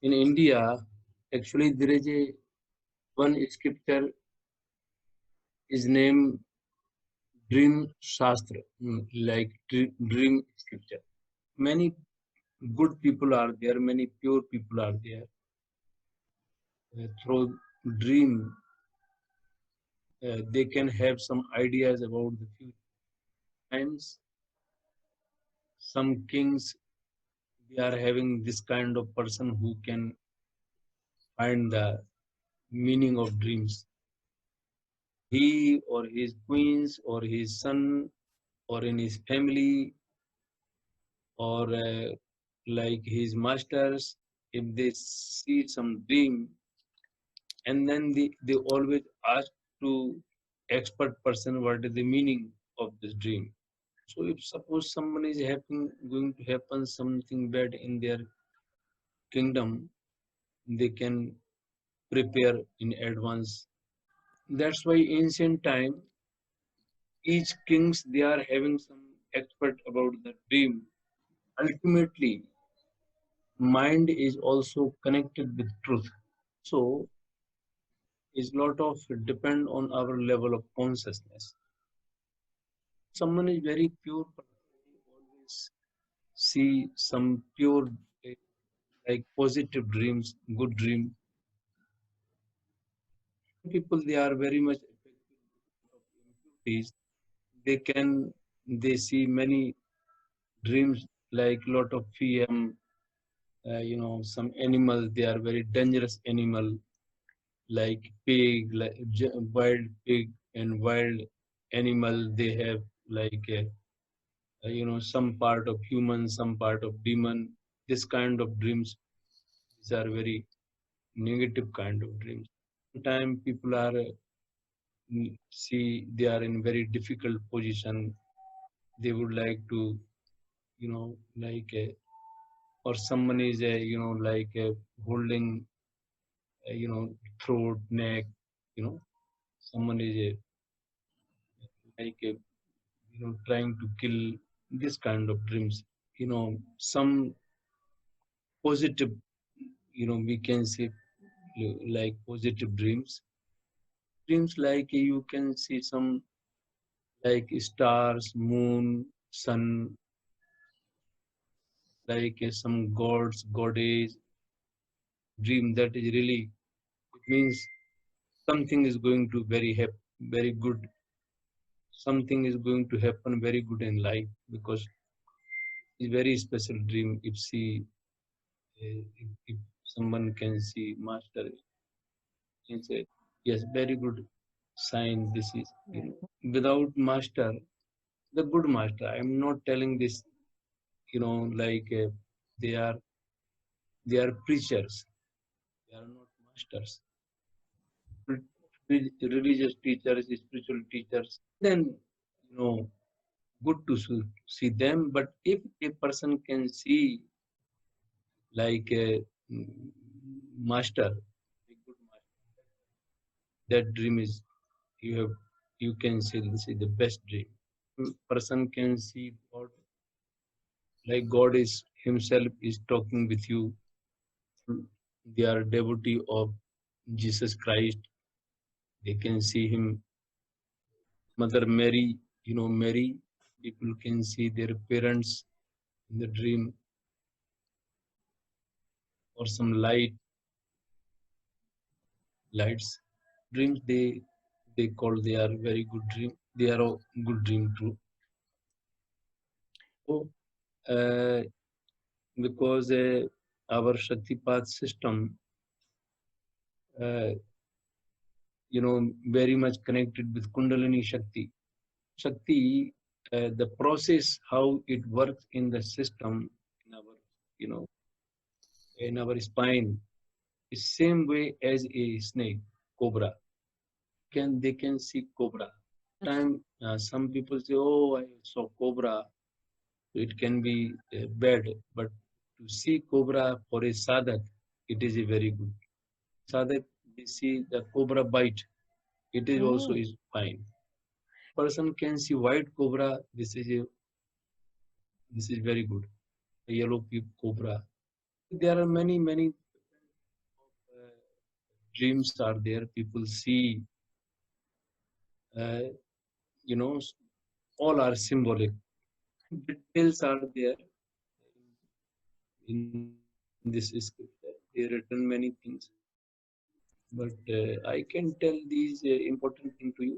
In India, actually there is a one scripture is named Dream Shastra, like dream scripture. Many good people are there, many pure people are there. Through dream, they can have some ideas about the future. Times some kings they are having this kind of person who can find the meaning of dreams. He or his queens or his son or in his family or like his masters, if they see some dream, and then they always ask to expert person what is the meaning of this dream. So if suppose someone is going to happen something bad in their kingdom, they can prepare in advance. That's why ancient time, each kings they are having some expert about the dream. Ultimately, mind is also connected with truth. So is lot of depend on our level of consciousness. Someone is very pure, but always see some pure eh, like positive dreams, good dream. People they are very much affected of impurities. They see many dreams like lot of fear. Some animal they are very dangerous animal like pig, like wild pig and wild animal. They have like some part of human, some part of demon. This kind of dreams, these are very negative kind of dreams. Sometimes people are see they are in very difficult position. They would like to, like, or someone is, like holding, throat, neck, someone is like, trying to kill. This kind of dreams. Some positive, we can say like positive dreams. Dreams like you can see some like stars, moon, sun, like some gods, goddess. Dream that is really it means something is going to very good. Something is going to happen very good in life because it's very special dream. If someone can see master, can say yes, very good sign. This is without master, the good master. I'm not telling this, like they are they are preachers. They are not masters. Religious teachers, spiritual teachers. Then you know, good to see them. But if a person can see like a master, a good master, that dream is you have you can say this is the best dream. Person can see God like God is Himself is talking with you. They are devotee of Jesus Christ. They can see Him. Mother Mary, Mary. People can see their parents in the dream or some lights. Dreams they call they are very good dream. They are a good dream too. So uh, because our Shaktipat system, uh, very much connected with Kundalini Shakti. Shakti, the process how it works in the system in our, you know, in our spine is same way as a snake, cobra. They can see cobra. Time some people say, "Oh, I saw cobra." It can be bad, but to see cobra for a sadhak, it is a very good. Sadhak, they see the cobra bite, it is also is fine. Person can see white cobra, this is very good. A yellow cobra. There are many dreams are there. People see, uh, you know, all are symbolic. Details are there in this scripture. They written many things, but I can tell these important thing to you.